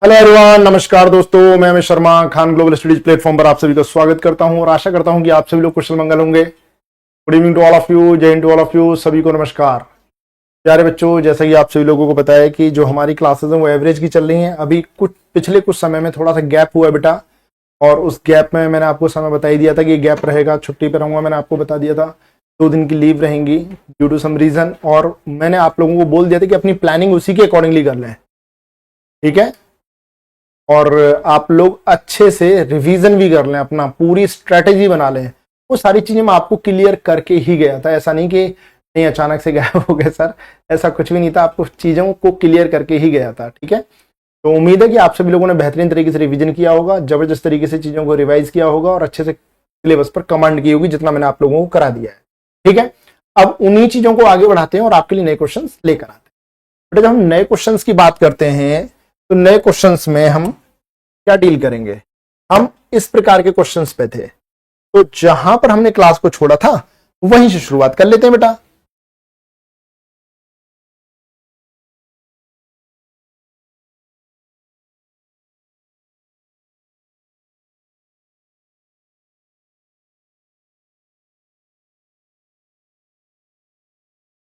Hello everyone, नमस्कार दोस्तों। मैं Amit Sharma Khan global studies platform पर आप सभी का स्वागत करता हूं और आशा करता हूं कि आप सभी लोग कुशल मंगल होंगे। Good evening to all of you, जय हिंद टू ऑल ऑफ यू, सभी को नमस्कार। प्यारे बच्चों, जैसा कि आप सभी लोगों को पता है कि जो हमारी क्लासेस हैं वो एवरेज की चल रही हैं। अभी पिछले कुछ समय में थोड़ा सा गैप हुआ है बेटा, और उस गैप में मैंने आपको समय बता ही दिया था कि गैप रहेगा, छुट्टी पर रहूंगा। मैंने आपको बता दिया था 2 दिन की लीव रहेंगी ड्यू टू सम रीजन, और मैंने आप लोगों को बोल दिया था कि अपनी प्लानिंग उसी के अकॉर्डिंगली कर लें, ठीक है। और आप लोग अच्छे से रिवीजन भी कर लें, अपना पूरी स्ट्रेटेजी बना लें। वो सारी चीजें मैं आपको क्लियर करके ही गया था, ऐसा नहीं कि नहीं अचानक से गायब हो गए सर, ऐसा कुछ भी नहीं था। आपको चीजों को क्लियर करके ही गया था, ठीक है। तो उम्मीद है कि आप सभी लोगों ने बेहतरीन तरीके से रिवीजन किया होगा, जबरदस्त तरीके से चीजों को रिवाइज किया होगा और अच्छे से सिलेबस पर कमांड की होगी जितना मैंने आप लोगों को करा दिया है, ठीक है। अब उन्हीं चीजों को आगे बढ़ाते हैं और आपके लिए नए क्वेश्चन लेकर आते हैं। बेटा, जब हम नए क्वेश्चन की बात करते हैं तो नए क्वेश्चंस में हम क्या डील करेंगे। हम इस प्रकार के क्वेश्चंस पे थे, तो जहां पर हमने क्लास को छोड़ा था वहीं से शुरुआत कर लेते हैं बेटा।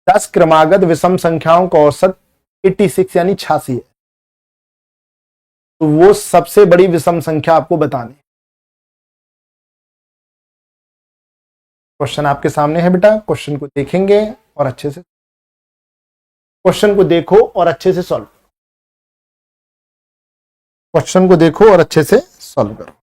दस क्रमागत विषम संख्याओं का औसत 86 यानी 86 है, तो वो सबसे बड़ी विषम संख्या आपको बतानी। क्वेश्चन आपके सामने है बेटा, क्वेश्चन को देखेंगे और अच्छे से क्वेश्चन को देखो और अच्छे से सॉल्व, क्वेश्चन को देखो और अच्छे से सॉल्व करो।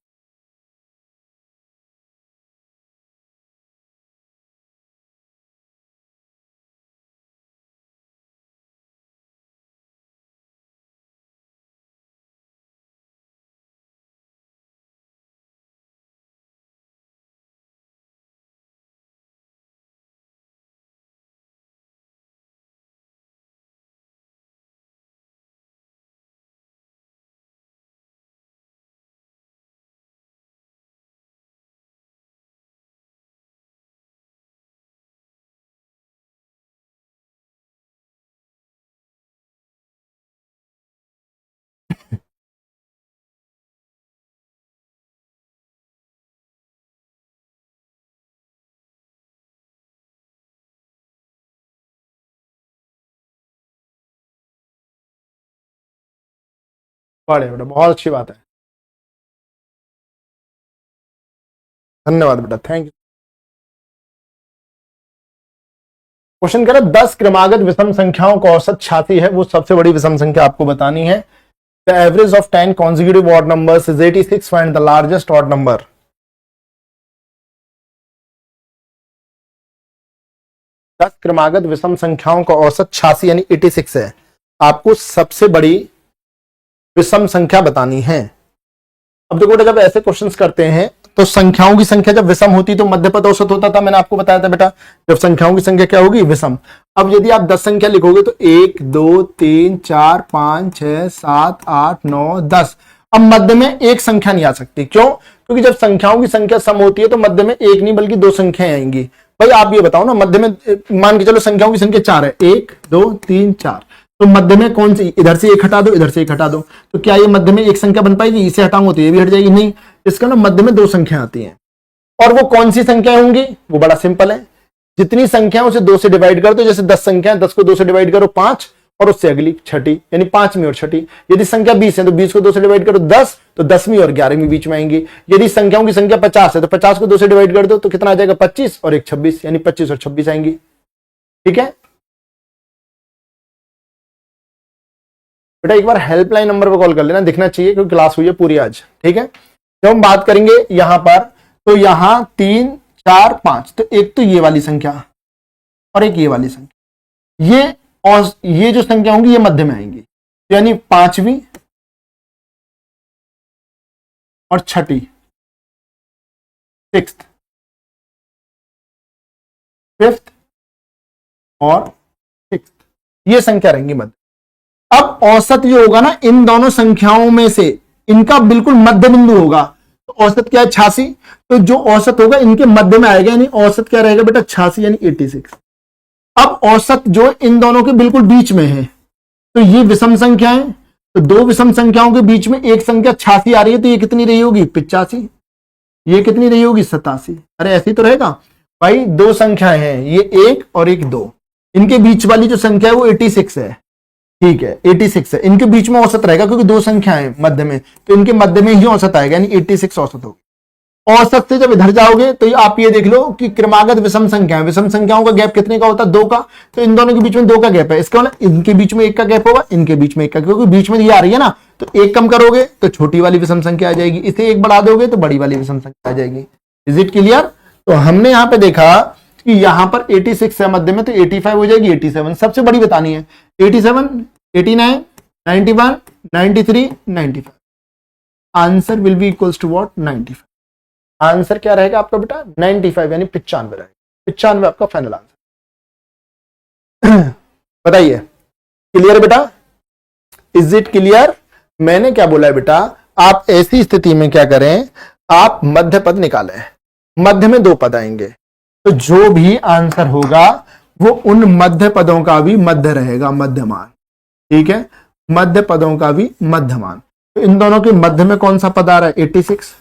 बड़े बेटा, बहुत अच्छी बात है, धन्यवाद बेटा, थैंक यू। क्वेश्चन कह रहा है 10 क्रमागत विषम संख्याओं का औसत 86 है, वो सबसे बड़ी विषम संख्या आपको बतानी है। The average of 10 consecutive odd numbers is 86, find the largest odd number। 10 क्रमागत विषम संख्याओं का औसत 86 यानी 86 है, आपको सबसे बड़ी विषम संख्या बतानी है। अब देखो बेटा, जब ऐसे क्वेश्चंस करते हैं तो संख्याओं की संख्या जब विषम होती तो मध्य पद औसत होता था, मैंने आपको बताया था बेटा। जब संख्याओं की संख्या क्या होगी, विषम। अब यदि आप 10 संख्या लिखोगे तो 1 2 3 4 5 6 7 8 9 10। अब मध्य में एक संख्या नहीं आ सकती, क्यों? क्योंकि जब संख्याओं की संख्या सम होती है तो मध्य में एक नहीं बल्कि 2 संख्याएं आएंगी। भाई आप ये बताओ ना, मध्य में मान के चलो संख्याओं की संख्या 4 है, 1 2 3 4, तो मध्य में कौन सी, इधर से एक हटा दो, इधर से एक हटा दो, तो क्या ये मध्य में एक संख्या बन पाएगी? इसे हटाऊंगा तो ये भी हट जाएगी, नहीं। इसका ना मध्य में 2 संख्या आती हैं, और वो कौन सी संख्या होंगी? वो बड़ा सिंपल है, जितनी संख्या उसे 2 से डिवाइड कर दो। जैसे 10 संख्या है, 10 को 2 से डिवाइड करो 5, और उससे अगली छठी, यानी 5वीं और छठी। यदि संख्या 20 है तो 20 को 2 से डिवाइड करो 10, तो 10वीं और 11वीं बीच में आएंगी। यदि संख्याओं की संख्या 50 है तो 50 को 2 से डिवाइड कर दो तो कितना आ जाएगा? 25 और 1 26, यानी 25 और 26 आएंगी, ठीक है बेटा। एक बार हेल्पलाइन नंबर पर कॉल कर लेना, दिखना चाहिए क्योंकि क्लास हुई है पूरी आज, ठीक है। जब हम बात करेंगे यहां पर, तो यहां 3 4 5, तो एक तो ये वाली संख्या और एक ये वाली संख्या, ये और ये जो संख्या होंगी ये मध्य में आएंगी, यानी 5वीं और छठी, 6th 5th और 6th, ये संख्या रहेंगी मध्य। अब औसत जो होगा ना इन दोनों संख्याओं में से, इनका बिल्कुल मध्य बिंदु होगा, तो औसत क्या है? 86। तो जो औसत होगा इनके मध्य में आएगा, यानी औसत क्या रहेगा बेटा? 86 यानी 86। अब औसत जो इन दोनों के बिल्कुल बीच में है, तो ये विषम संख्या है, तो दो विषम संख्याओं के बीच में एक संख्या 86 आ रही है, तो ये कितनी रही होगी? 85। ये कितनी रही होगी? 87। अरे ऐसे ही तो रहेगा भाई। दो संख्याएं हैं, ये 1 और एक 2, इनके बीच वाली जो संख्या है वो 86 है। ठीक है, 86 है, इनके बीच में औसत रहेगा क्योंकि दो संख्याएं मध्य में, तो इनके मध्य में ही औसत आएगा, यानी 86 औसत होगी। औसत से जब इधर जाओगे तो आप ये देख लो कि क्रमागत विषम संख्या, विषम संख्याओं का गैप कितने का होता है? 2 का। तो इन दोनों के बीच में 2 का गैप है, इसका मतलब इनके बीच में 1 का गैप होगा, इनके बीच में 1 का, क्योंकि बीच में ये आ रही है ना, तो 1 कम करोगे तो छोटी वाली विषम संख्या आ जाएगी, इसे 1 बढ़ा दोगे तो बड़ी वाली विषम संख्या आ जाएगी। Is it clear? तो हमने यहां पे देखा कि यहां पर 86 है मध्य में, तो 85 हो जाएगी, 87 सबसे बड़ी बतानी है। 87, 89, 91, 93, 95। Answer will be equals to what? 95। Answer क्या रहेगा आपका बेटा? 95, यानी 95 रहेगा। 95 आपका फाइनल आंसर। बताइए, क्लियर बेटा? Is it clear? मैंने क्या बोला है बेटा, आप ऐसी स्थिति में क्या करें, आप मध्य पद निकालें। मध्य में 2 पद आएंगे, तो जो भी आंसर होगा वो उन मध्य पदों का भी मध्य रहेगा, मध्यमान। ठीक है, मध्य पदों का भी मध्यमान। तो इन दोनों के मध्य में कौन सा पद आ रहा है? 86,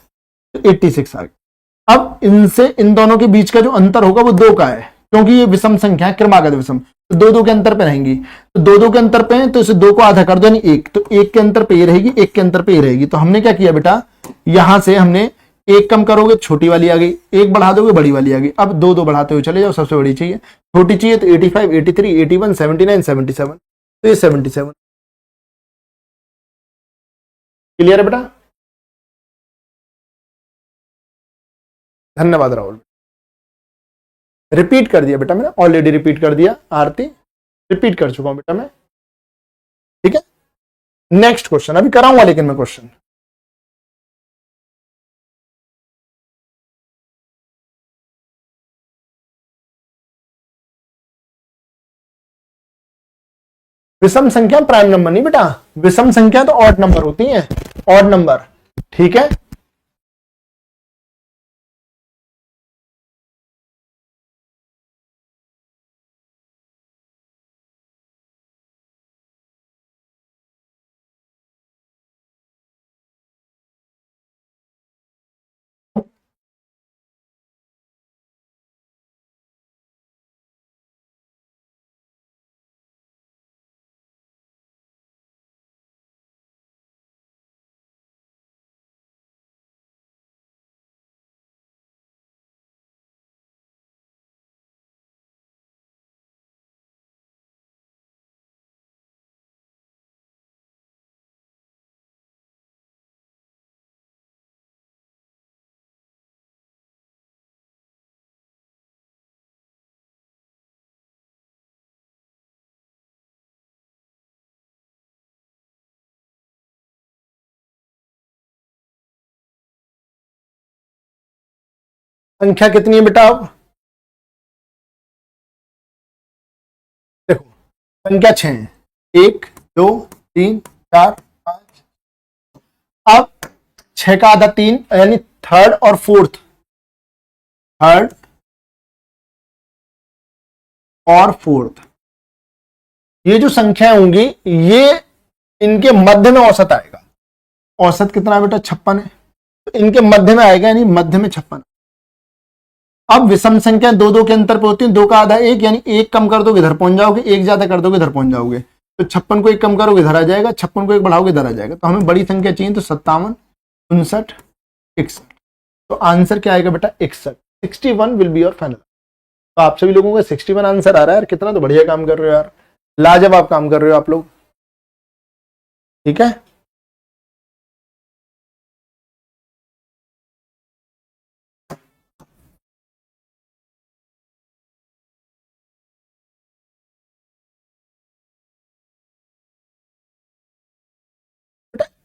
तो 86 आ गया। अब इनसे इन दोनों के बीच का जो अंतर होगा वो 2 का है, क्योंकि ये विषम संख्या है, क्रमागत विषम, तो 2 2 के अंतर पे रहेंगी। तो 2 2 के अंतर पे है, तो इसे 2 को आधा कर दो, यानी 1, तो 1 के अंतर पे ये रहेगी, 1 के अंतर पे ये रहेगी। तो हमने क्या किया बेटा, यहां से हमने 1 कम करोगे छोटी वाली आ गई, 1 बढ़ा दोगे बड़ी वाली आ गई। अब 2 2 बढ़ाते हुए चले जाओ, सबसे बड़ी चाहिए, छोटी चाहिए, तो 85, 83, 81, 79, 77, तो ये 77। क्लियर है बेटा? धन्यवाद राहुल। रिपीट कर दिया बेटा मैंने, ऑलरेडी रिपीट कर दिया आरती, रिपीट कर चुका हूं बेटा मैं। ठीक है, नेक्स्ट क्वेश्चन अभी कराऊंगा, लेकिन मैं क्वेश्चन विषम संख्या प्राइम नंबर नहीं बेटा, विषम संख्या तो ऑड नंबर होती है, ऑड नंबर। ठीक है, संख्या कितनी है बेटा? अब देखो, संख्या 6 है, 1 2 3 4 5। अब 6 का आधा 3, यानी थर्ड और फोर्थ, थर्ड और फोर्थ, ये जो संख्याएं होंगी ये इनके मध्य में औसत आएगा। औसत कितना है बेटा? 56 है, तो इनके मध्य में आएगा, यानी मध्य में 56। अब विषम संख्या 2 2 के अंतर पे होती है, 2 का आधा 1, यानी 1 कम कर दोगे इधर पहुंच जाओगे, 1 ज्यादा कर दोगे इधर पहुंच जाओगे। तो 56 को 1 कम करोगे इधर आ जाएगा, 56 को 1 बढ़ाओगे इधर आ जाएगा। तो हमें बड़ी संख्या चाहिए, तो 57, 59, 61। तो आंसर क्या आएगा बेटा? 61। 61 विल बी योर फाइनल। तो आप सभी लोगों का 61 आंसर आ रहा है यार, कितना तो बढ़िया काम कर रहे हो यार, लाजवाब काम कर रहे हो आप लोग। ठीक है,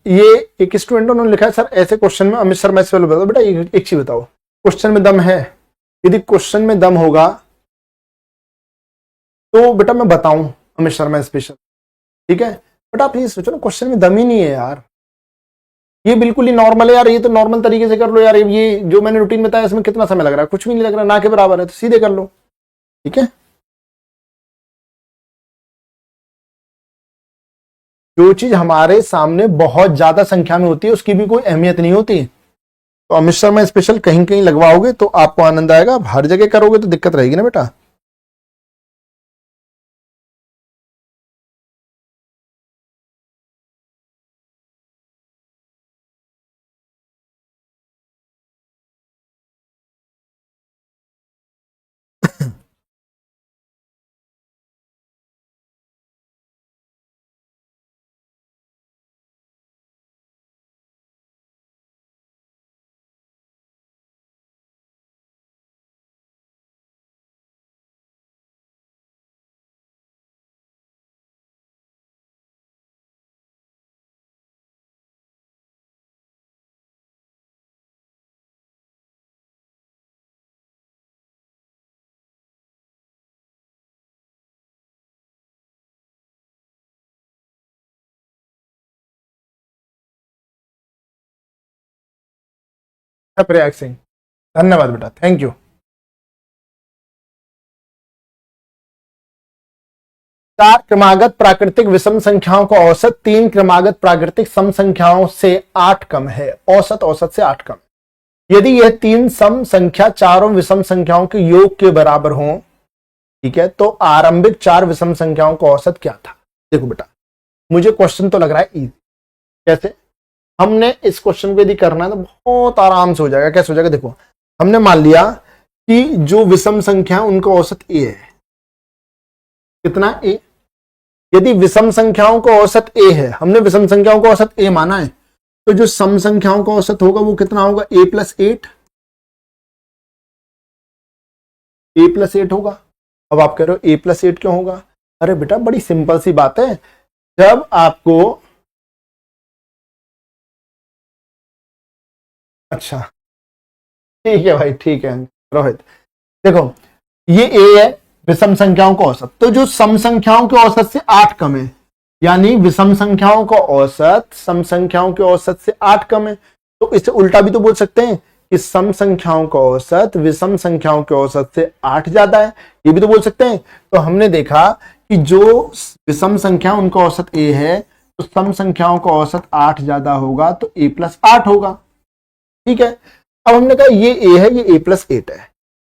ये एक स्टूडेंट उन्होंने लिखा है, सर ऐसे क्वेश्चन में अमित शर्मा से बताओ। बेटा एक चीज बताओ, क्वेश्चन में दम है? यदि क्वेश्चन में दम होगा तो बेटा मैं बताऊं अमित शर्मा स्पेशल। ठीक है, बट आप ये सोचो ना, क्वेश्चन में दम ही नहीं है यार, ये बिल्कुल ही नॉर्मल है यार, ये तो नॉर्मल तरीके से कर लो यार। ये जो मैंने रूटीन बताया इसमें कितना समय लग रहा है? कुछ भी नहीं लग रहा, ना के बराबर है, तो सीधे कर लो। ठीक है, जो चीज हमारे सामने बहुत ज्यादा संख्या में होती है उसकी भी कोई अहमियत नहीं होती। तो अमित शर्मा स्पेशल कहीं कहीं लगवाओगे तो आपको आनंद आएगा, हर जगह करोगे तो दिक्कत रहेगी ना बेटा। प्रयाग सिंह, धन्यवाद बेटा, थैंक यू। चार क्रमागत प्राकृतिक विषम संख्याओं का औसत तीन क्रमागत प्राकृतिक सम संख्याओं से 8 कम है। औसत औसत से 8 कम। यदि यह तीन सम संख्या चारों विषम संख्याओं के योग के बराबर हो, ठीक है, तो आरंभिक चार विषम संख्याओं का औसत क्या था। देखो बेटा, मुझे क्वेश्चन तो लग रहा है इजी। कैसे? हमने इस क्वेश्चन को यदि करना है तो बहुत आराम से हो जाएगा। कैसे हो जाएगा? देखो, हमने मान लिया कि जो विषम संख्या है उनका औसत ए है। कितना? ए। यदि विषम संख्याओं का औसत ए है, हमने विषम संख्याओं का औसत ए माना है, तो जो सम संख्याओं का औसत होगा वो कितना होगा? A+8। A+8 होगा। अब आप कह रहे हो A+8 क्यों होगा? अरे बेटा, बड़ी सिंपल सी बात है। जब आपको, अच्छा ठीक है भाई, ठीक है रोहित, देखो ये ए है विषम संख्याओं का औसत, तो जो सम संख्याओं के औसत से 8 कम है, यानी विषम संख्याओं का औसत सम संख्याओं के औसत से 8 कम है। तो इसे उल्टा भी तो बोल सकते हैं कि सम संख्याओं का औसत विषम संख्याओं के औसत से 8 ज्यादा है, ये भी तो बोल सकते हैं। तो हमने देखा कि जो विषम संख्या उनका औसत ए है, तो सम संख्याओं का औसत 8 ज्यादा होगा, तो A+8 होगा। ठीक है, अब हमने कहा ये ए है, ये A+8 है।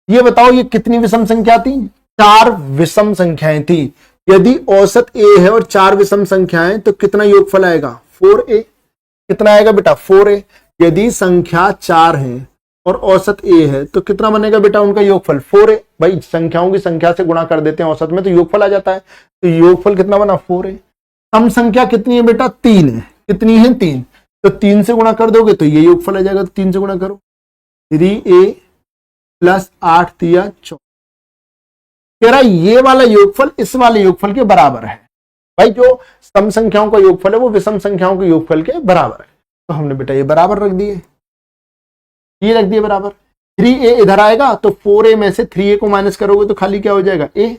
ये बताओ ये कितनी विषम संख्या थी? चार विषम संख्याएं थी। यदि औसत ए है और चार विषम संख्याएं, तो कितना योगफल आएगा? 4a। कितना आएगा बेटा? 4a। यदि संख्या चार है और औसत ए है, तो कितना बनेगा बेटा उनका योगफल? 4a। भाई संख्याओं की संख्या से गुणा कर देते हैं औसत में, तो योगफल आ जाता है। तो योगफल कितना बना? 4a। सम संख्या कितनी है बेटा? 3 है। कितनी है? 3। तो 3 से गुणा कर दोगे तो ये योगफल आ जाएगा, तो 3 से गुणा करो। 3a+8 कह रहा ये वाला योगफल इस वाले योगफल के बराबर है। भाई जो सम संख्याओं का योगफल है वो विषम संख्याओं के योगफल के बराबर है, तो हमने बेटा ये बराबर रख दिए, ये रख दिए बराबर। 3a इधर आएगा तो 4a में से 3a को माइनस करोगे तो खाली क्या हो जाएगा? a।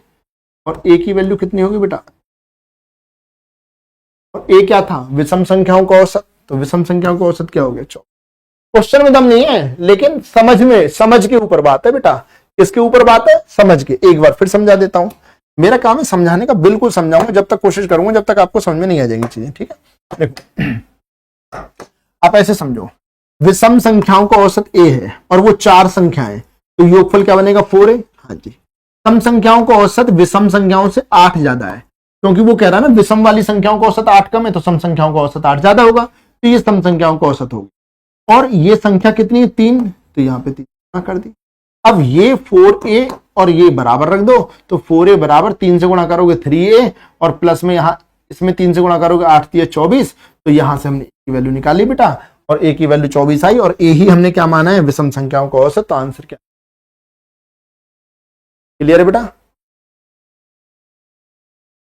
और a की वैल्यू कितनी होगी बेटा? और a क्या था? विषम संख्याओं का औसत, तो विषम संख्याओं का औसत क्या हो गया? 14। क्वेश्चन में दम नहीं है, लेकिन समझ के ऊपर बात है बेटा। किसके ऊपर बात है? समझ के। एक बार फिर समझा देता हूं। मेरा काम है समझाने का, बिल्कुल समझाऊंगा, जब तक कोशिश करूंगा जब तक आपको समझ में नहीं आ जाएंगी चीजें। ठीक है, देखो आप ऐसे समझो, विषम संख्याओं का औसत ए है और वो चार संख्याएं, तो योगफल क्या बनेगा? 4a। हाँ जी। सम संख्याओं का औसत विषम संख्याओं से 8 ज्यादा है, क्योंकि वो कह रहा है ना विषम वाली संख्याओं का औसत 8 कम है, तो सम संख्याओं का औसत 8 ज्यादा होगा, तो ये सम संख्याओं का औसत होगा। और ये संख्या कितनी है? 3, तो यहां पे 3 कर दी। अब ये 4a और ये बराबर रख दो, तो 4a बराबर 3 से गुणा करोगे 3a, और प्लस में यहां इसमें 3 से गुणा करोगे 8 3 24, तो यहां से हमने a की वैल्यू निकाली बेटा, और a की वैल्यू 24 आई, और a ही हमने क्या माना है? विषम संख्याओं का औसत। तो आंसर क्या? क्लियर है बेटा?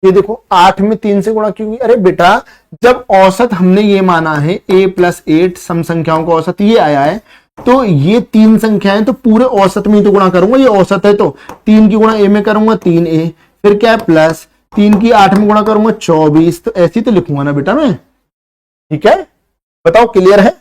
ये देखो 8 में 3 से गुणा क्यों? अरे बेटा, जब औसत हमने ये माना है A+8 सम संख्याओं का औसत ये आया है, तो ये तीन संख्याएं तो पूरे औसत में ही तो गुणा करूंगा। ये औसत है तो 3 की गुणा a में करूंगा 3a, फिर क्या है प्लस 3 की 8 में गुणा करूंगा 24, तो ऐसी तो लिखूंगा ना बेटा मैं। ठीक है, बताओ क्लियर है?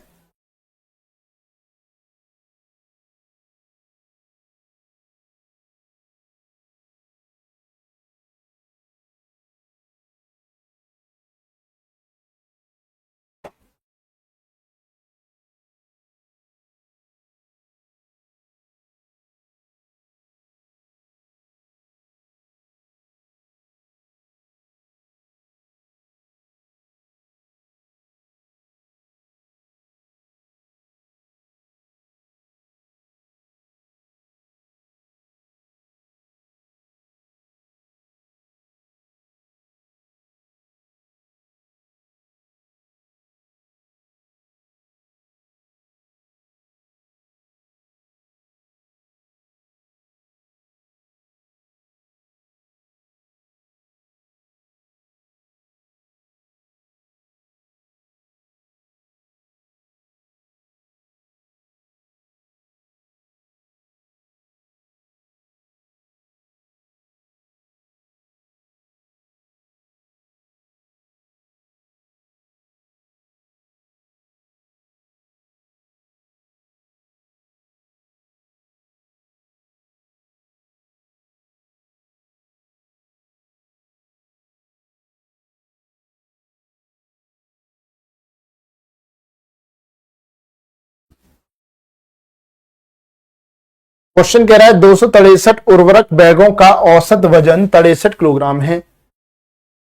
क्वेश्चन कह रहा है 263 उर्वरक बैगों का औसत वजन 63 किलोग्राम है।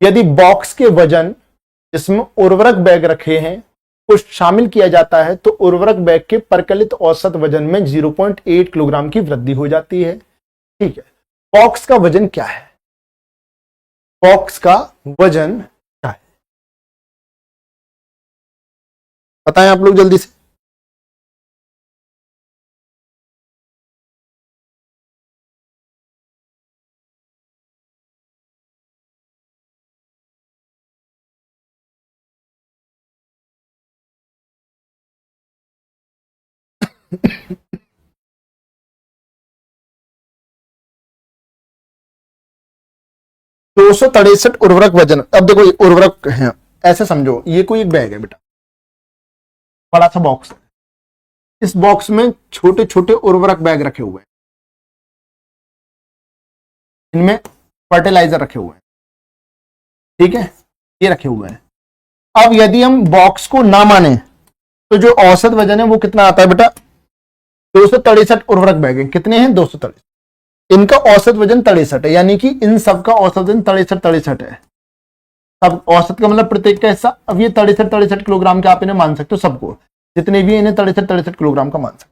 यदि बॉक्स के वजन जिसमें उर्वरक बैग रखे हैं को शामिल किया जाता है तो उर्वरक बैग के परकलित औसत वजन में 0.8 किलोग्राम की वृद्धि हो जाती है। ठीक है, बॉक्स का वजन क्या है? बॉक्स का वजन क्या है बताएं आप लोग जल्दी से। दो सौ तिरसठ उर्वरक वजन। अब देखो ये उर्वरक है, ऐसे समझो ये कोई एक बैग है बेटा, बड़ा सा बॉक्स है। इस बॉक्स में छोटे छोटे उर्वरक बैग रखे हुए हैं, इनमें फर्टिलाइजर रखे हुए हैं। ठीक है, ये रखे हुए हैं। अब यदि हम बॉक्स को ना माने तो जो औसत वजन है वो कितना आता है बेटा? 263 उर्वरक बैग हैं। कितने हैं? 263। इनका औसत वजन 63 है, यानी कि इन सबका औसत वजन 63 है। अब औसत का मतलब प्रत्येक का हिस्सा। अब ये 63 किलोग्राम के आप इन्हें मान सकते हो, सबको जितने भी इन्हें 63 किलोग्राम का मान सकते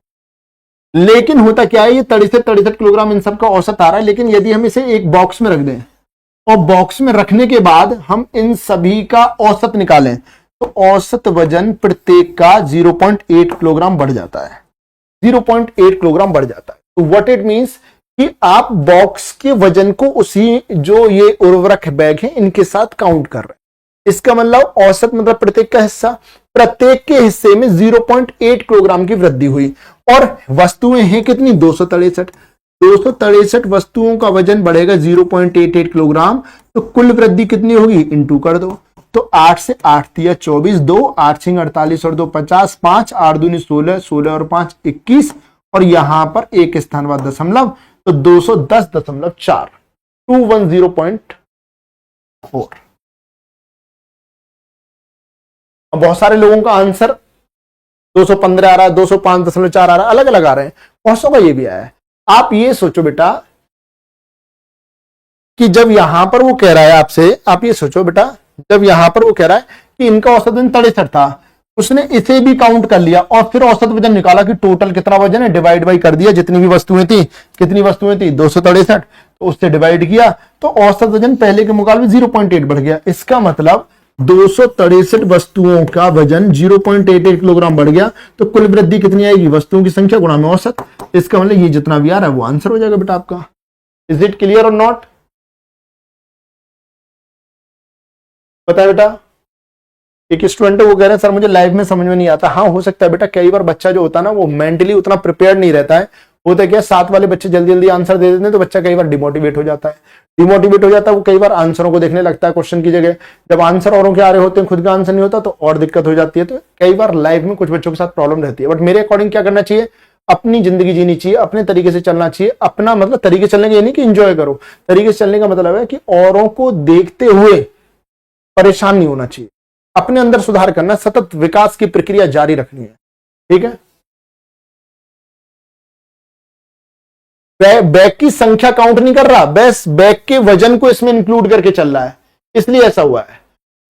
हो। लेकिन होता क्या है, ये 63 किलोग्राम इन सबका औसत आ रहा है, लेकिन यदि हम इसे एक बॉक्स में रख दें और बॉक्स में रखने के बाद हम इन सभी का औसत निकालें तो औसत वजन प्रत्येक का 0.8 किलोग्राम बढ़ जाता है। 0.8 किलोग्राम बढ़ जाता है। तो व्हाट इट मींस कि आप बॉक्स के वजन को उसी जो ये उर्वरक बैग है इनके साथ काउंट कर रहे हैं। इसका मतलब औसत मतलब प्रत्येक का हिस्सा, प्रत्येक के हिस्से में 0.8 किलोग्राम की वृद्धि हुई। और वस्तुएं हैं कितनी? 263। 263 वस्तुओं का वजन बढ़ेगा 0.88 किलोग्राम, तो कुल वृद्धि कितनी होगी? इंटू कर दो। तो 8 से 8 दिया 24, 2 8 सिंह 48 और 2 50, 5 8 दूनी 16, 16 और 5 21, और यहां पर एक स्थान बाद दशमलव, तो 210.4 210.4। अब बहुत सारे लोगों का आंसर 215 आ रहा है, 205.4 आ रहा है, अलग अलग आ रहे हैं। बहुत सौ का ये भी आया है। आप ये सोचो बेटा कि जब यहां पर वो कह रहा है आपसे, आप ये सोचो बेटा जब यहां पर वो कह रहा है कि इनका औसत वजन 63 था, उसने इसे भी काउंट कर लिया और फिर औसत वजन निकाला कि टोटल कितना वजन है, डिवाइड बाई कर दिया जितनी भी वस्तुएं थी। कितनी वस्तुएं थी? 263, तो उससे डिवाइड किया तो औसत वजन पहले के मुकाबले 0.8 बढ़ गया। इसका मतलब 263 वस्तुओं का वजन 0.88 किलोग्राम बढ़ गया। तो कुल वृद्धि कितनी आएगी? वस्तुओं की संख्या गुणा में औसत। इसका मतलब ये जितना भी आ रहा है वो आंसर हो जाएगा बेटा आपका। इज इट क्लियर और नॉट? बताए बेटा। एक स्टूडेंट वो कह रहे हैं सर मुझे लाइव में समझ में नहीं आता। हाँ हो सकता है बेटा, कई बार बच्चा जो होता है ना वो मेंटली उतना प्रिपेयर नहीं रहता है। होता क्या, साथ वाले बच्चे जल्दी जल्दी आंसर दे देते हैं तो बच्चा कई बार डिमोटिवेट हो जाता है। डिमोटिवेट हो जाता है वो, कई बार आंसरों को देखने लगता है क्वेश्चन की जगह। जब आंसर औरों के आ रहे होते हैं, खुद का आंसर नहीं होता तो और दिक्कत हो जाती है। तो कई बार लाइफ में कुछ बच्चों के साथ प्रॉब्लम रहती है। बट मेरे अकॉर्डिंग क्या करना चाहिए? अपनी जिंदगी जीनी चाहिए, अपने तरीके से चलना चाहिए। अपना मतलब तरीके चलने का ये नहीं कि इंजॉय करो, तरीके से चलने का मतलब है कि औरों को देखते हुए परेशान नहीं होना चाहिए, अपने अंदर सुधार करना, सतत विकास की प्रक्रिया जारी रखनी है। ठीक है, बैग की संख्या काउंट नहीं कर रहा, बस बैग के वजन को इसमें इंक्लूड करके चल रहा है, इसलिए ऐसा हुआ है।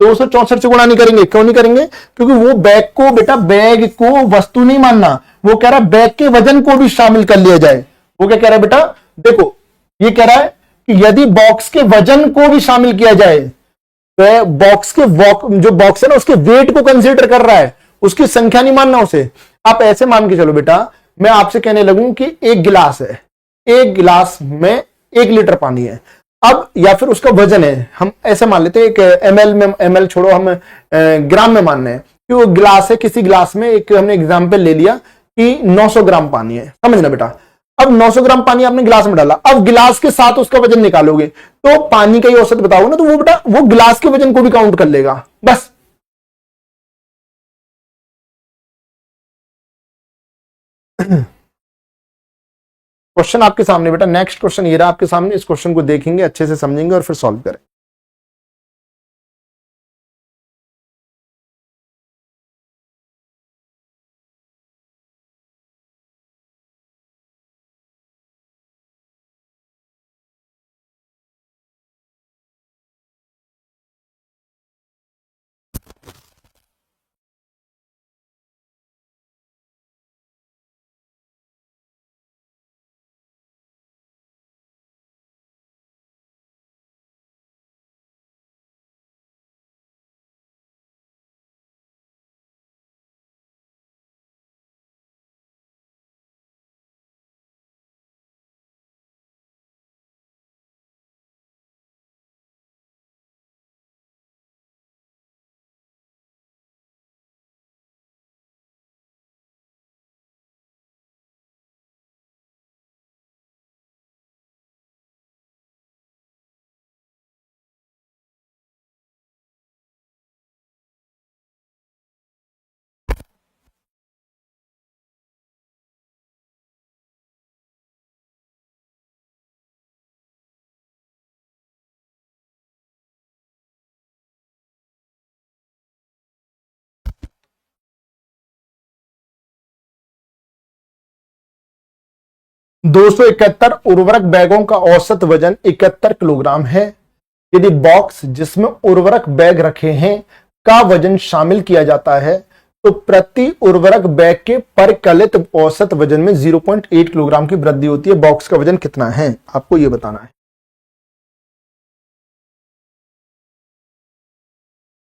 264 से गुणा नहीं करेंगे। क्यों नहीं करेंगे? क्योंकि वो बैग को बेटा, बैग को वस्तु नहीं मानना, वो कह रहा है बैग के वजन को भी शामिल कर लिया जाए। वो क्या कह रहा है बेटा? देखो ये कह रहा है कि यदि बॉक्स के वजन को भी शामिल किया जाए तो बॉक्स के जो बॉक्स है ना उसके वेट को कंसीडर कर रहा है, उसकी संख्या नहीं मानना उसे। आप ऐसे मान के चलो बेटा, मैं आपसे कहने लगूं कि एक गिलास है, एक गिलास में 1 लीटर पानी है। अब या फिर उसका वजन है, हम ऐसे मान लेते हैं एक एमएल में, एमएल छोड़ो हम ग्राम में मान रहे हैं कि वो गिलास है। किसी गिलास में एक हमने एग्जांपल ले लिया कि 900 ग्राम पानी है, समझना बेटा। अब 900 ग्राम पानी आपने गिलास में डाला, अब गिलास के साथ उसका वजन निकालोगे तो पानी का ही औसत बताओगे ना, तो वो बेटा वो गिलास के वजन को भी काउंट कर लेगा बस। क्वेश्चन आपके सामने बेटा, नेक्स्ट क्वेश्चन ये रहा आपके सामने। इस क्वेश्चन को देखेंगे, अच्छे से समझेंगे और फिर सॉल्व करें। 271 उर्वरक बैगों का औसत वजन 71 किलोग्राम है। यदि बॉक्स जिसमें उर्वरक बैग रखे हैं का वजन शामिल किया जाता है तो प्रति उर्वरक बैग के परिकलित औसत वजन में 0.8 किलोग्राम की वृद्धि होती है। बॉक्स का वजन कितना है आपको यह बताना है।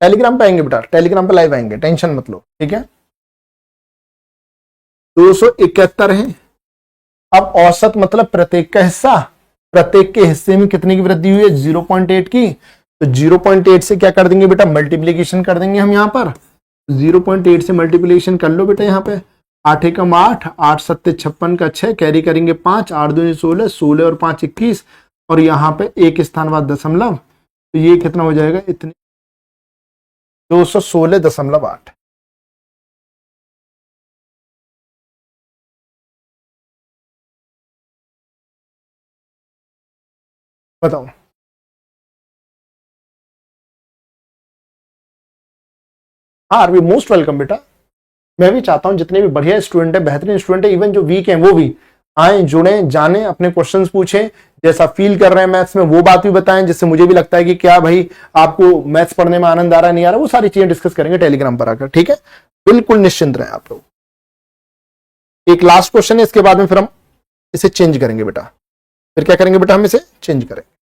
टेलीग्राम पे आएंगे बेटा, टेलीग्राम पे लाइव आएंगे, टेंशन मत लो, ठीक है। 271 है। अब औसत मतलब प्रत्येक का हिस्सा, प्रत्येक के हिस्से में कितने की वृद्धि हुई है 0.8 की, तो 0.8 से क्या कर देंगे बेटा मल्टीप्लीकेशन कर देंगे हम यहां पर 0.8 से मल्टीप्लीकेशन कर लो बेटा। यहां पे 8 एकम 8, 8 सत्ते 56 का 6 कैरी करेंगे 5, 8 दूनी 16, 16 और 5 21 और यहां पे एक स्थान बाद दशमलव, तो ये कितना हो जाएगा इतने 216.8। बताओ। हाँ आरबी मोस्ट वेलकम बेटा। मैं भी चाहता हूं जितने भी बढ़िया स्टूडेंट है, बेहतरीन स्टूडेंट है, इवन जो वीक हैं वो भी आए, जुड़े, जाने, अपने क्वेश्चंस पूछें, जैसा फील कर रहे हैं मैथ्स में वो बात भी बताएं जिससे मुझे भी लगता है कि क्या भाई आपको मैथ्स पढ़ने में आनंद आ रहा है नहीं आ रहा, वो सारी चीजें डिस्कस करेंगे टेलीग्राम पर आकर, ठीक है। बिल्कुल निश्चिंत रहे आप लोग। एक लास्ट क्वेश्चन है, इसके बाद में फिर हम इसे चेंज करेंगे बेटा। फिर क्या करेंगे बेटा, हम इसे चेंज करेंगे।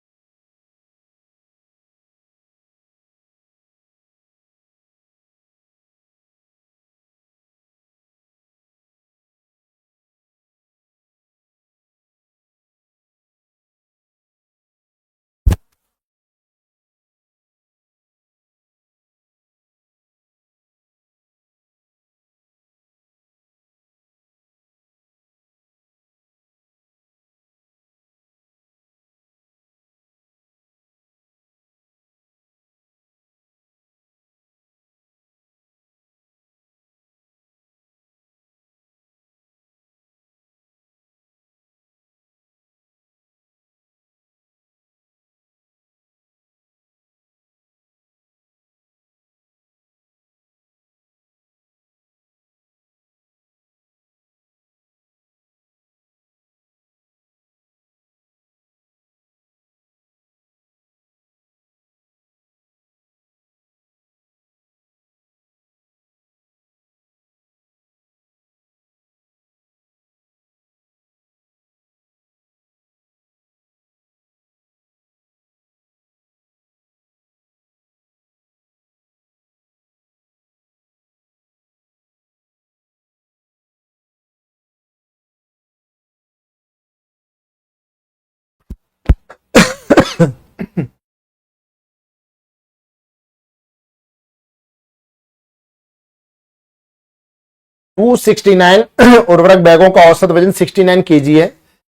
269 उर्वरक बैगों का औसत वजन 69 केजी है।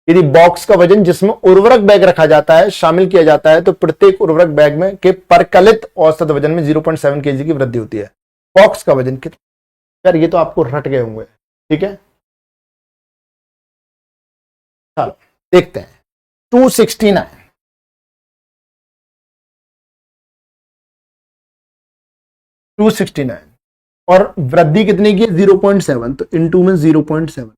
यदि बॉक्स का वजन जिसमें उर्वरक बैग रखा जाता है शामिल किया जाता है तो प्रत्येक उर्वरक बैग में के परकलित औसत वजन में 0.7 केजी की वृद्धि होती है। बॉक्स का वजन कितना, यार ये तो आपको रट गए होंगे, ठीक है। चलो देखते हैं 269, 269 और वृद्धि कितने की है 0.7, तो इनटू में 0.7,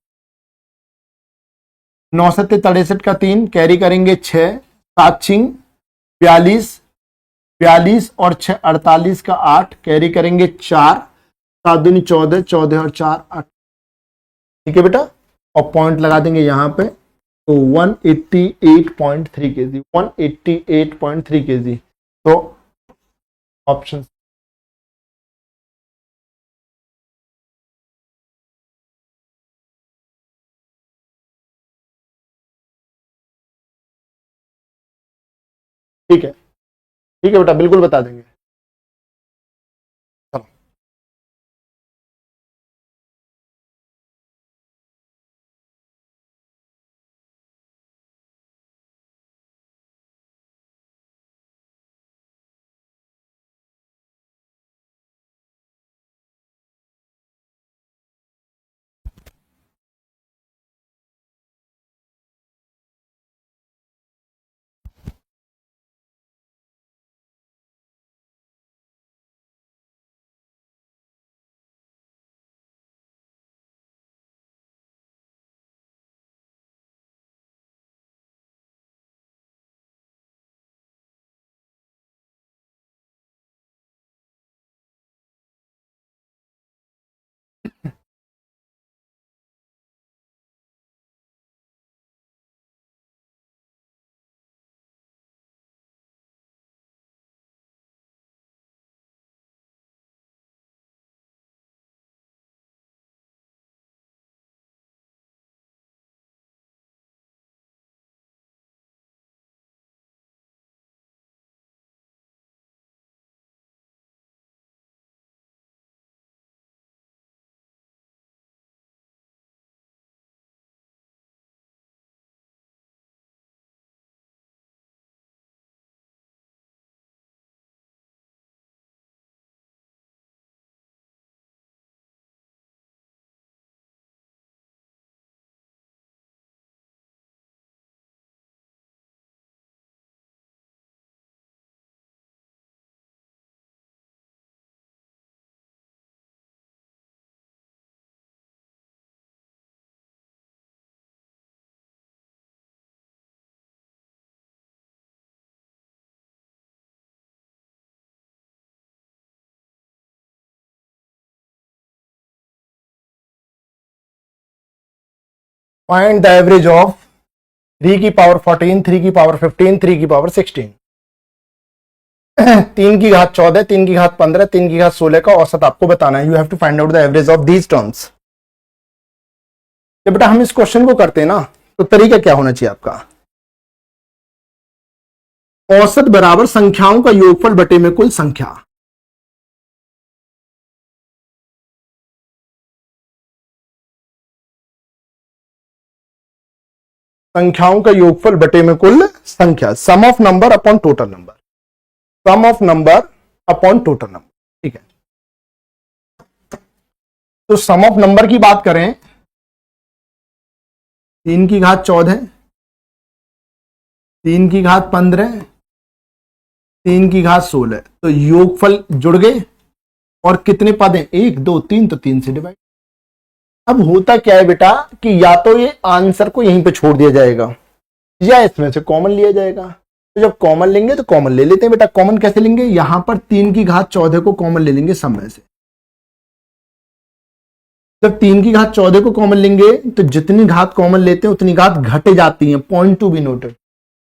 9 का 3 कैरी करेंगे 6, 7 छिंग 42, 42 और 6 48 का 8 कैरी करेंगे 4, 7 दूनी 14, 14 और 4 8, ठीक है बेटा। और पॉइंट लगा देंगे यहां पे, तो 188.3 केजी, 188.3 केजी। तो ऑप्शन ठीक है बेटा, बिल्कुल बता देंगे। चलो। फाइंड द एवरेज ऑफ 3 की पावर 14, 3 की पावर 15, 3 की पावर 16। 3 की घात 14, 3 की घात 15, 3 की घात 16 का औसत आपको बताना है। You have to find out the average of these terms. जब बेटा हम इस क्वेश्चन को करते हैं ना, तो तरीका क्या होना चाहिए आपका? औसत बराबर संख्याओं का योगफल बटे में कुल संख्या। संख्याओं का योगफल बटे में कुल संख्या, sum of number upon total number, sum of number upon total number. ठीक है, तो सम ऑफ नंबर की बात करें, 3 की घात 14, 3 की घात 15, 3 की घात 16, तो योगफल जुड़ गए और कितने पद हैं? 1 2 3, तो 3 से डिवाइड। अब होता क्या है बेटा कि या तो ये आंसर को यहीं पे छोड़ दिया जाएगा या इसमें से कॉमन लिया जाएगा। तो जब कॉमन लेंगे तो कॉमन ले लेते हैं बेटा। कॉमन कैसे लेंगे? यहां पर 3 की घात 14 को कॉमन ले लेंगे सब में से। जब 3 की घात 14 को कॉमन लेंगे तो जितनी घात कॉमन लेते हैं उतनी घात घट जाती हैं। पॉइंट टू बी नोटेड,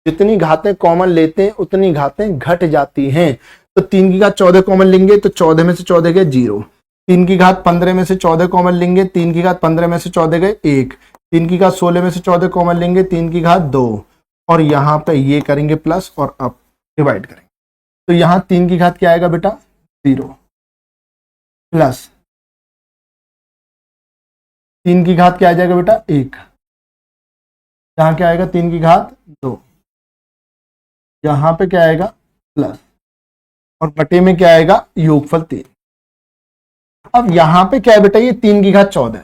जितनी घातें कॉमन लेते हैं उतनी घातें घट जाती हैं। तो 3 की घात 14 कॉमन लेंगे तो 14 में से 14 गए 0। 3 की घात 15 में से 14 कॉमन लेंगे, 3 की घात 15 में से 14 गए 1। 3 की घात 16 में से 14 कॉमन लेंगे, 3 की घात 2, और यहां पे ये करेंगे प्लस और अब डिवाइड करेंगे। तो यहां 3 की घात क्या आएगा बेटा? 0 प्लस 3 की घात क्या आ जाएगा बेटा? 1। यहां क्या आएगा? 3 की घात 2। यहां पे क्या आएगा? प्लस, और बटे में क्या आएगा? योगफल 3। अब यहां पे क्या है बेटा? ये 3 की घात 14,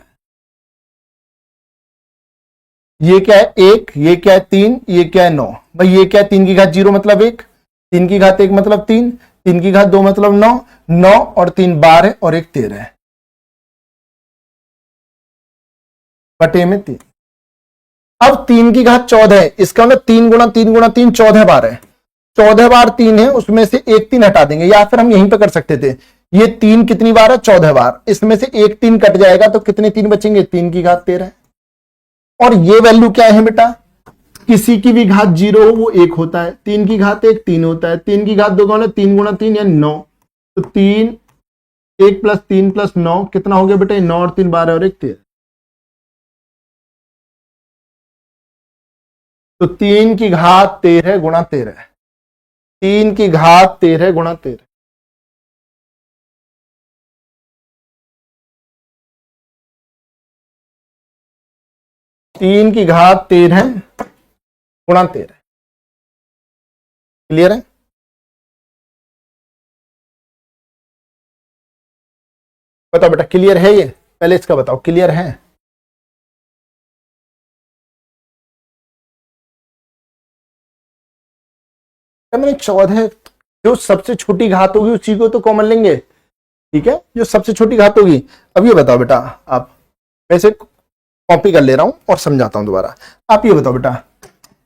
ये क्या है? 1, ये क्या है? 3, ये क्या है? 9। भाई ये क्या है? 3 की घात 0 मतलब 1, 3 की घात 1 मतलब 3, 3 की घात 2 मतलब 9, 9 और 3 12 और 1 13, बटे में 3। अब 3 की घात 14 है, इसका मतलब 3 गुणा 3 गुणा 3 14 बार है। 14 बार 3 है, उसमें से एक 3 हटा देंगे, या फिर हम यहीं पे कर सकते थे। ये 3 कितनी बार है? 14 बार। इसमें से एक 3 कट जाएगा तो कितने 3 बचेंगे? 3 की घात 13। और ये वैल्यू क्या है बेटा? किसी की भी घात 0 हो वो 1 होता है, 3 की घात 1 3 होता है, 3 की घात 2 का मतलब 3 गुणा 3 या 9। तो 3 1 प्लस 3 प्लस 9 कितना हो गया बेटा? 9 और 3 12 और 1 13। तो 3 की घात 13 गुणा 13, 3 की घात 13 गुणा 13। 3 की घात 13 गुणा 13। क्लियर है? बताओ बेटा, क्लियर है? ये पहले इसका बताओ, क्लियर है? मैंने 14, जो सबसे छोटी घात होगी उसी को तो कॉमन लेंगे। ठीक है, जो सबसे छोटी घात होगी। अब ये बताओ बेटा, आप वैसे कॉपी कर ले रहा हूं और समझाता हूं दोबारा। आप ये बताओ बेटा,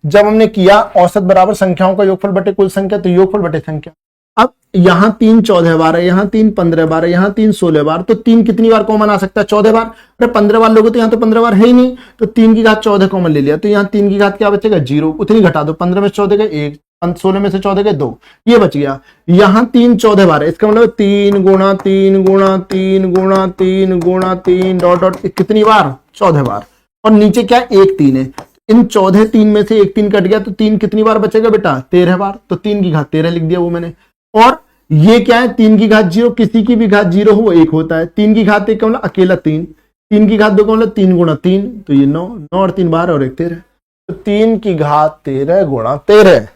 जब हमने किया औसत बराबर संख्याओं का योगफल बटे कुल संख्या, तो योगफल बटे संख्या। अब यहां 3 14 बार है, यहां 3 15 बार है, यहां 3 16 बार, तो 3 कितनी बार कॉमन आ सकता है? 14 बार। अरे 15 बार लोगे तो यहां तो 15 बार है ही नहीं, तो 3 की घात 14 कॉमन ले लिया, तो यहां 3 की घात क्या बचेगा? 0। उतनी घटा दो, 15 में से 14 गए 1, 16 में से 14 गए 2, ये बच गया। यहां 3 14 बार है, इसका मतलब 3 गुणा 3 गुणा 3 गुणा 3 गुणा 3 डॉट डॉट कितनी बार? 14 बार। और नीचे क्या? 1 3 है। इन 14 3 में से एक 3 कट गया, तो 3 कितनी बार बचेगा बेटा? 13 बार। तो 3 की घात 13 लिख दिया वो मैंने। और ये क्या है? 3 की घात 0, किसी की भी घात 0 हो वो 1 होता है। 3 की घात 1 का मतलब अकेला 3, 3 की घात 2 का मतलब 3 गुणा 3, तो ये 9, 9 और 3 12 और 1 13। तो 3 की घात 13 गुणा 13।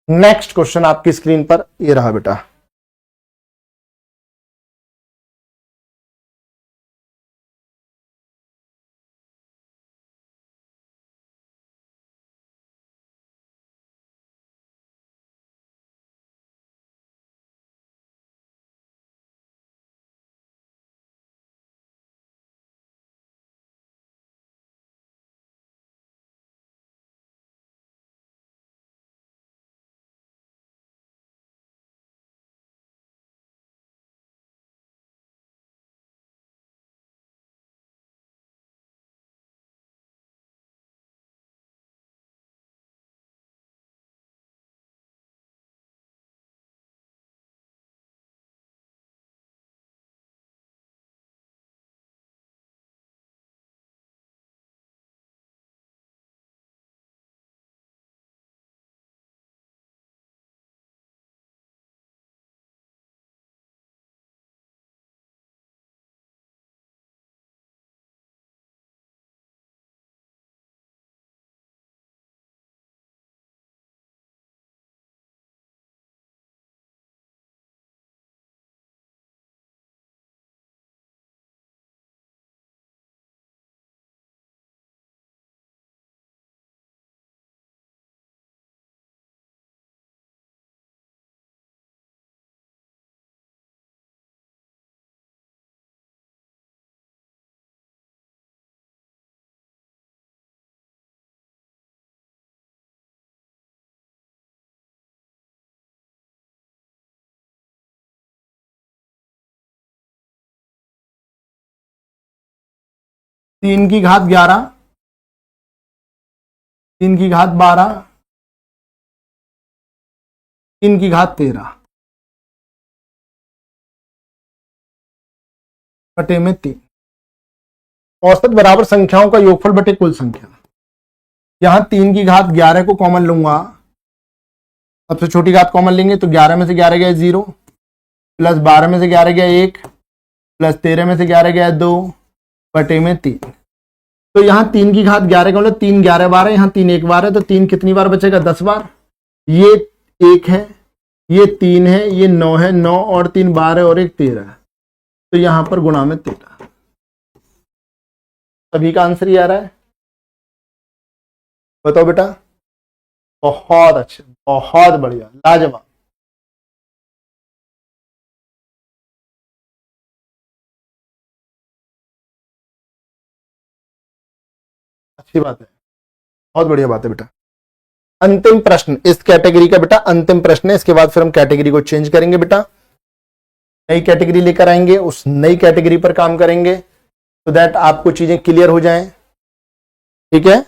नेक्स्ट क्वेश्चन आपकी स्क्रीन पर ये रहा बेटा। 3 की घात 11, 3 की घात 12, 3 की घात 13 बटे में 3। औसत बराबर संख्याओं का योगफल बटे कुल संख्या। यहां 3 की घात 11 को कॉमन लूंगा, सबसे छोटी घात कॉमन लेंगे तो 11 में से 11 गया 0, प्लस 12 में से 11 गया 1, प्लस 13 में से 11 गया 2 बटे में 3। तो यहां 3 की घात 11 का मतलब 3 11 बार है, यहां 3 1 बार है, तो 3 कितनी बार बचेगा? 10 बार। ये 1 है, ये 3 है, ये 9 है, 9 और 3 12 और 1 13, तो यहां पर गुणा में 13। सभी का आंसर ही आ रहा है। बताओ बेटा। बहुत अच्छे, बहुत बढ़िया, लाजवाब। अच्छी बात है, बहुत बढ़िया बात है बेटा। अंतिम प्रश्न इस कैटेगरी का बेटा, अंतिम प्रश्न है, इसके बाद फिर हम कैटेगरी को चेंज करेंगे बेटा, नई कैटेगरी लेकर आएंगे, उस नई कैटेगरी पर काम करेंगे, तो दैट आपको चीजें क्लियर हो जाएं। ठीक है।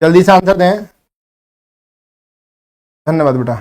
जल्दी से आंसर दें। धन्यवाद बेटा।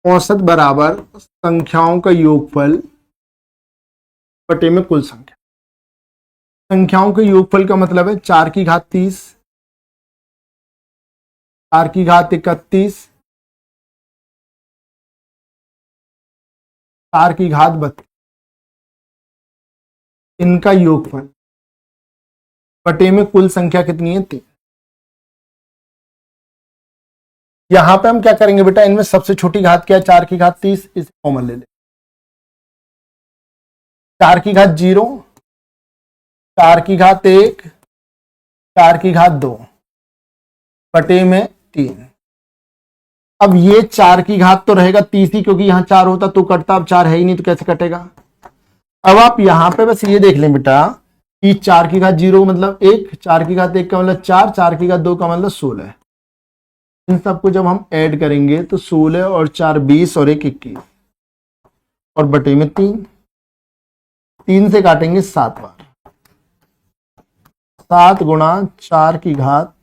औसत बराबर संख्याओं का योगफल बटे में कुल संख्या। संख्याओं के योगफल का मतलब है 4 की घात 30, 4 की घात 31, 4 की घात 32, इनका योगफल बटे में कुल संख्या कितनी है? 3। यहां पे हम क्या करेंगे बेटा, इनमें सबसे छोटी घात क्या है? 4 की घात 30, इसे कॉमन ले ले। 4 की घात 0, 4 की घात 1, 4 की घात 2 बटे में 3। अब ये 4 की घात तो रहेगा 30 ही, क्योंकि यहां 4 होता तो कटता, अब 4 है ही नहीं तो कैसे कटेगा। अब आप यहां पे बस ये देख लें बेटा कि 4 की घात 0 मतलब 1, 4 की घात 1 का मतलब 4, 4 की घात 2 का मतलब 16। इन सबको जब हम ऐड करेंगे तो 16 और 4 20 और 1 21 और बटे में 3। 3 से काटेंगे 7 बार, 7 गुणा 4 की घात,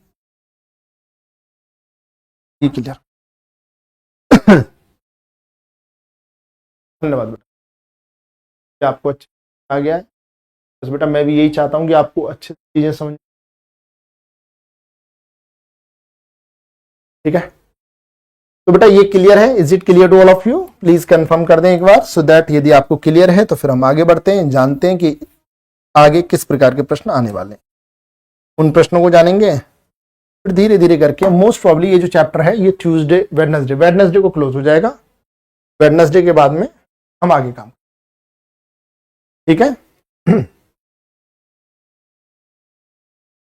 ये क्लियर। धन्यवाद बेटा, आपको अच्छा आ गया है। बस बेटा मैं भी यही चाहता हूं कि आपको अच्छी चीजें समझ। ठीक है, तो बेटा ये क्लियर है। Is it clear to all of you? Please confirm कर दें एक बार, सो दैट यदि आपको क्लियर है तो फिर हम आगे बढ़ते हैं, जानते हैं कि आगे किस प्रकार के प्रश्न आने वाले हैं, उन प्रश्नों को जानेंगे। फिर धीरे धीरे करके मोस्ट प्रॉब्ली ये जो चैप्टर है ये ट्यूसडे वेडनेसडे को क्लोज हो जाएगा। वेडनेसडे के बाद में हम आगे काम। ठीक है।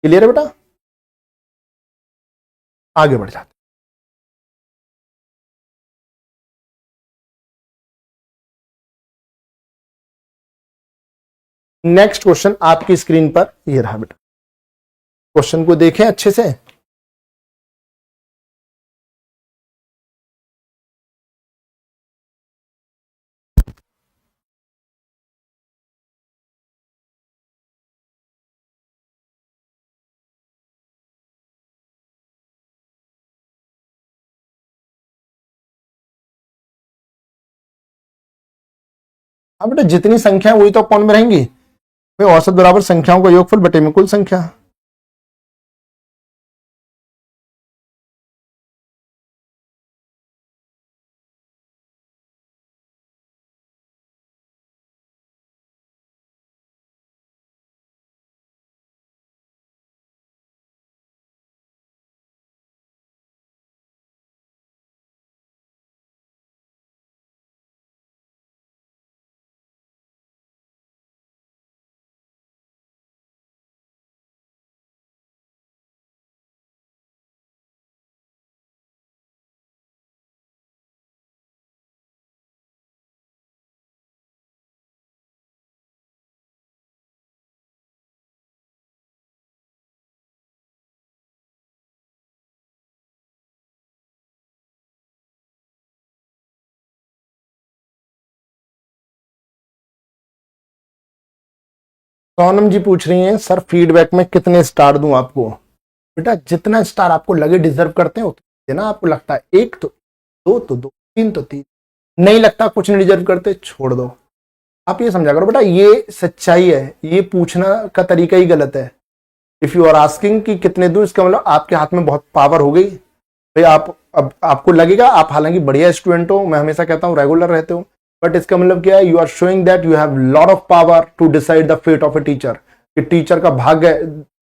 क्लियर है बेटा? आगे बढ़ जाते। नेक्स्ट क्वेश्चन आपकी स्क्रीन पर ये रहा बेटा, क्वेश्चन को देखें अच्छे से। अब बेटा जितनी संख्या है वही तो अपॉन में रहेंगी भाई, औसत बराबर संख्याओं का योगफल बटे में कुल संख्या। सोनम जी पूछ रही हैं सर फीडबैक में कितने स्टार दूं आपको। बेटा जितना स्टार आपको लगे डिजर्व करते हैं उतना देना। आपको लगता है एक तो दो, तीन तो तीन, नहीं लगता कुछ नहीं डिजर्व करते छोड़ दो। आप ये समझा करो बेटा, ये सच्चाई है, ये पूछना का तरीका ही गलत है। इफ यू आर आस्किंग कि कितने दूं, इसका मतलब आपके हाथ में बहुत पावर हो गई भाई। आप अब आपको लगेगा, आप हालांकि बढ़िया स्टूडेंट हो, मैं हमेशा कहता हूं रेगुलर रहते हो, बट इसका मतलब क्या है, you are showing that you have lot of power to decide the fate of a teacher, कि टीचर का भाग्य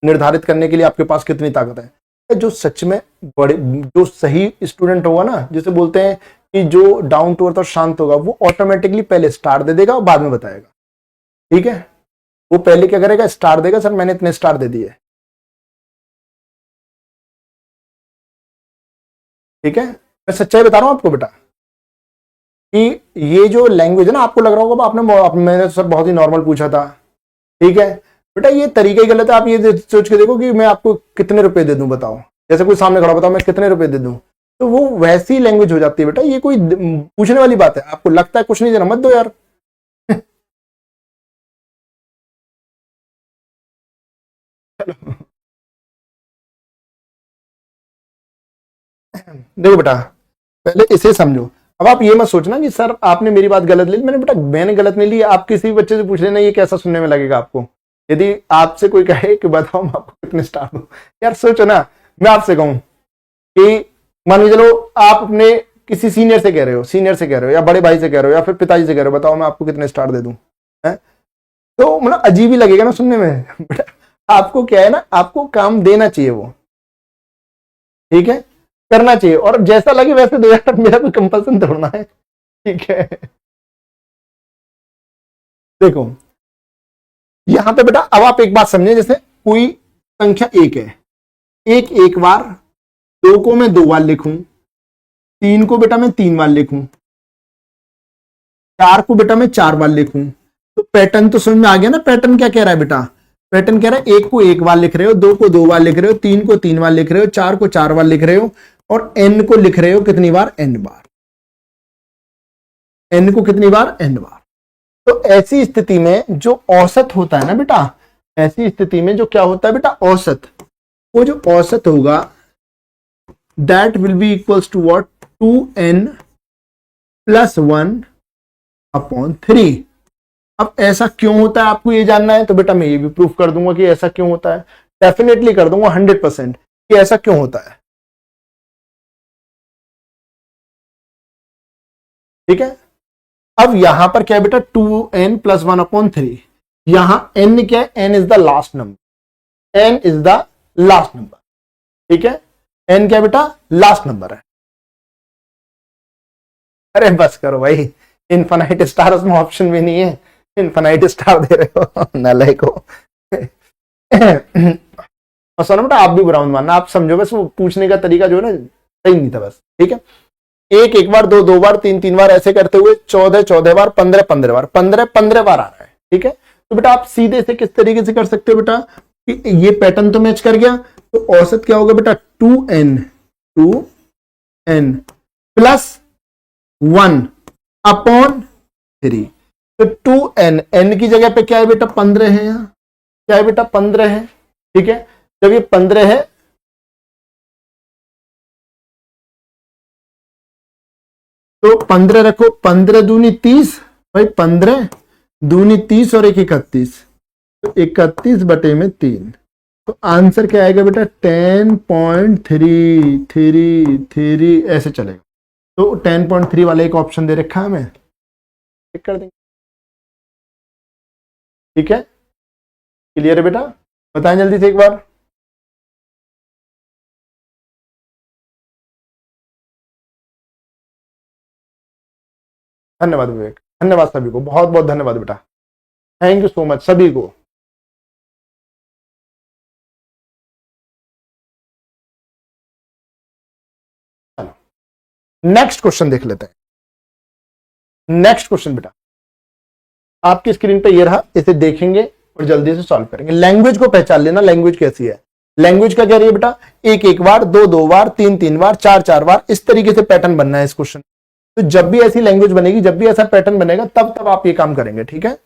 निर्धारित करने के लिए आपके पास कितनी ताकत है। जो सच में बड़े, जो सही स्टूडेंट होगा ना, जिसे बोलते हैं कि जो डाउन टू अर्थ और शांत होगा, वो ऑटोमेटिकली पहले स्टार दे देगा और बाद में बताएगा। ठीक है, वो पहले क्या करेगा, स्टार देगा, सर मैंने इतने स्टार दे दिए। ठीक है, मैं सच्चाई बता रहा हूं आपको बेटा, कि ये जो लैंग्वेज है ना, आपको लग रहा होगा मैंने तो सर बहुत ही नॉर्मल पूछा था। ठीक है बेटा, ये तरीका ही गलत है। आप ये सोच के देखो कि मैं आपको कितने रुपए दे दूं, बताओ। जैसे कोई सामने खड़ा, बताओ मैं कितने रुपए दे दूं, तो वो वैसी लैंग्वेज हो जाती है बेटा। ये कोई पूछने वाली बात है। आपको लगता है कुछ नहीं देना, मत दो यार। देखो बेटा, पहले इसे समझो। अब आप ये मत सोचना कि सर आपने मेरी बात गलत ली। मैंने बेटा, मैंने गलत नहीं ली। आप किसी बच्चे से पूछ लेना, ये कैसा सुनने में लगेगा आपको। यदि आपसे कोई कहे कि बताओ मैं आपको कितने स्टार दूं, यार सोचो ना। मैं आपसे कहूं कि मान लीजिए चलो आप अपने किसी सीनियर से कह रहे हो, या बड़े भाई से कह रहे हो, या फिर पिताजी से कह रहे हो, बताओ मैं आपको कितने स्टार दे दूं, है? तो मतलब अजीब ही लगेगा ना सुनने में। बेटा आपको क्या है ना, आपको काम देना चाहिए वो। ठीक है, करना चाहिए, और जैसा लगे वैसे दो यार, मेरा कोई कंपल्सन थोड़ना है। ठीक है, देखो यहां पे बेटा, अब आप एक बात समझे, जैसे कोई संख्या एक है, एक बार, दो को मैं दो बार लिखूं, तीन को बेटा मैं तीन बार लिखूं, चार को बेटा मैं चार बार लिखूं, तो पैटर्न तो समझ में आ गया ना। पैटर्न क्या कह रहा है बेटा, पैटर्न कह रहा है एक को एक बार लिख रहे हो, दो को दो बार लिख रहे हो, तीन को तीन बार लिख रहे हो, चार को चार बार लिख रहे हो, और एन को लिख रहे हो कितनी बार, एन बार। एन को कितनी बार, एन बार। तो ऐसी स्थिति में जो औसत होता है ना बेटा, ऐसी स्थिति में जो क्या होता है बेटा, औसत, वो जो औसत होगा, that will be equals to what, 2n + 1 upon 3। अब ऐसा क्यों होता है, आपको ये जानना है, तो बेटा मैं ये भी प्रूफ कर दूंगा कि ऐसा क्यों होता है। डेफिनेटली कर दूंगा 100% कि ऐसा क्यों होता है। ठीक है, अब यहां पर क्या है बेटा, 2n + 1 अपॉन 3। यहां n क्या है, n is the last number, n is the last number. ठीक है, n क्या बेटा, लास्ट नंबर है। अरे बस करो भाई, इनफाइनाइट स्टार उसमें ऑप्शन भी नहीं है, इनफाइनाइट स्टार दे रहे हो, नलायक को। और सुनो बेटा, आप भी बुरा मत मानना, आप समझो बस, वो पूछने का तरीका जो है ना सही नहीं था बस। ठीक है, एक बार, दो दो बार, तीन तीन बार, ऐसे करते हुए 14 14 बार, 15 15 बार, 15 15 बार आ रहा है। ठीक है, तो बेटा आप सीधे से किस तरीके से कर सकते हो बेटा कि ये पैटर्न तो मैच कर गया, तो औसत क्या होगा बेटा 2n प्लस 1/3। तो 2n की जगह पे क्या है बेटा 15 है, यहां क्या है बेटा 15 है। ठीक है, जब ये 15 है तो 15 रखो, 15 दूनी 30 भाई, 15 दूनी 30 और 1 31, तो 31/3। तो आंसर क्या आएगा बेटा 10.333 ऐसे चलेगा। तो 10.3 वाला एक ऑप्शन दे रखा है हमें, टिक कर देंगे। ठीक है, क्लियर है बेटा, बताएं जल्दी से एक बार। धन्यवाद विवेक, धन्यवाद सभी को, बहुत बहुत धन्यवाद बेटा, थैंक यू सो मच सभी को। नेक्स्ट क्वेश्चन देख लेते हैं। नेक्स्ट क्वेश्चन बेटा आपकी स्क्रीन पे ये रहा, इसे देखेंगे और जल्दी से सॉल्व करेंगे। लैंग्वेज को पहचान लेना, लैंग्वेज कैसी है। लैंग्वेज का कह रही है बेटा 1 बार, 2 बार, 3 बार, 4 बार, इस तरीके से पैटर्न बनना है इस क्वेश्चन। तो जब भी ऐसी लैंग्वेज बनेगी, जब भी ऐसा पैटर्न बनेगा, तब तब आप ये काम करेंगे। ठीक है,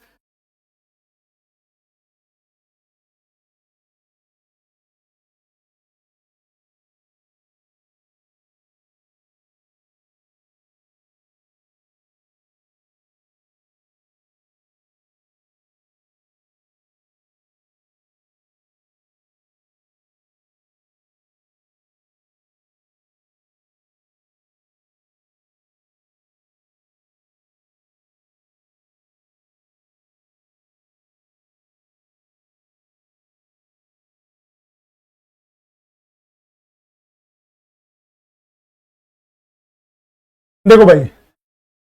देखो भाई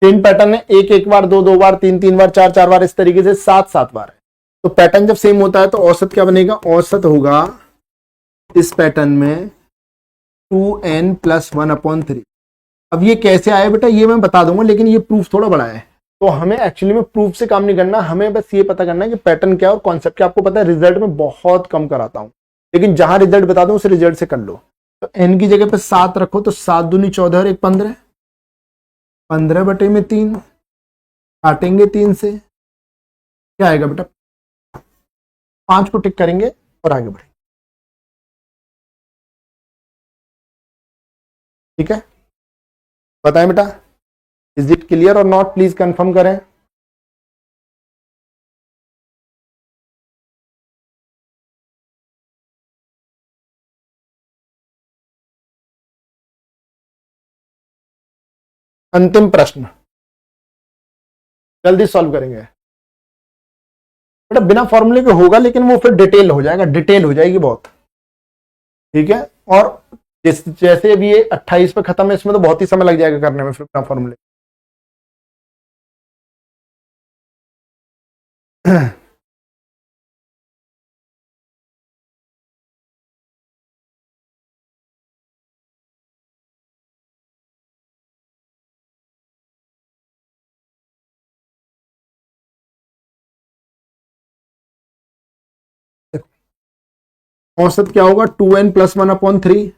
3 पैटर्न है, 1 बार, 2 बार, 3 बार, 4 बार, इस तरीके से 7 बार है। तो पैटर्न जब सेम होता है तो औसत क्या बनेगा, औसत होगा इस पैटर्न में 2n + 1/3। अब ये कैसे आया बेटा ये मैं बता दूंगा, लेकिन ये प्रूफ थोड़ा बड़ा है, तो हमें एक्चुअली में प्रूफ से काम नहीं करना, हमें बस ये पता करना है कि पैटर्न क्या है और कॉन्सेप्ट क्या। आपको पता है रिजल्ट में बहुत कम कराता हूं, लेकिन जहां रिजल्ट बता दूं उसे रिजल्ट से कर लो। तो n की जगह पे 7 रखो, तो 7 दूनी 14 और 1 15, 15/3 काटेंगे 3 से, क्या आएगा बेटा 5 को टिक करेंगे और आगे बढ़ेंगे। ठीक है, बताएं बेटा, इज इट क्लियर और नॉट, प्लीज कंफर्म करें। अंतिम प्रश्न जल्दी सॉल्व करेंगे बेटा, बिना फॉर्मूले के होगा, लेकिन वो फिर डिटेल हो जाएगा, डिटेल हो जाएगी बहुत। ठीक है, और जैसे अभी ये 28 पे खत्म है, इसमें तो बहुत ही समय लग जाएगा करने में फिर बिना फॉर्मूले। औसत क्या होगा 2n + 1/3।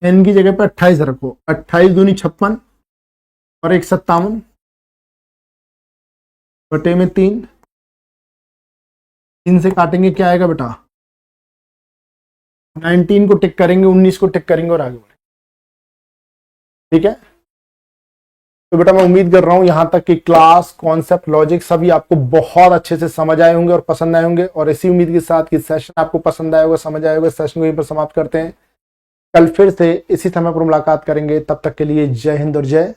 n की जगह पे 28 रखो, 28 दूनी 56 और 1 57 बटे में 3, 3 से काटेंगे क्या आएगा बेटा 19 को टिक करेंगे, 19 को टिक करेंगे और आगे बढ़ेंगे। ठीक है, तो बेटा मैं उम्मीद कर रहा हूं यहां तक कि क्लास, कॉन्सेप्ट, लॉजिक सभी आपको बहुत अच्छे से समझ आए होंगे और पसंद आए होंगे। और इसी उम्मीद के साथ कि सेशन आपको पसंद आया होगा, समझ आया होगा, सेशन को यहीं पर समाप्त करते हैं। कल फिर से इसी समय पर मुलाकात करेंगे, तब तक के लिए जय हिंद और जय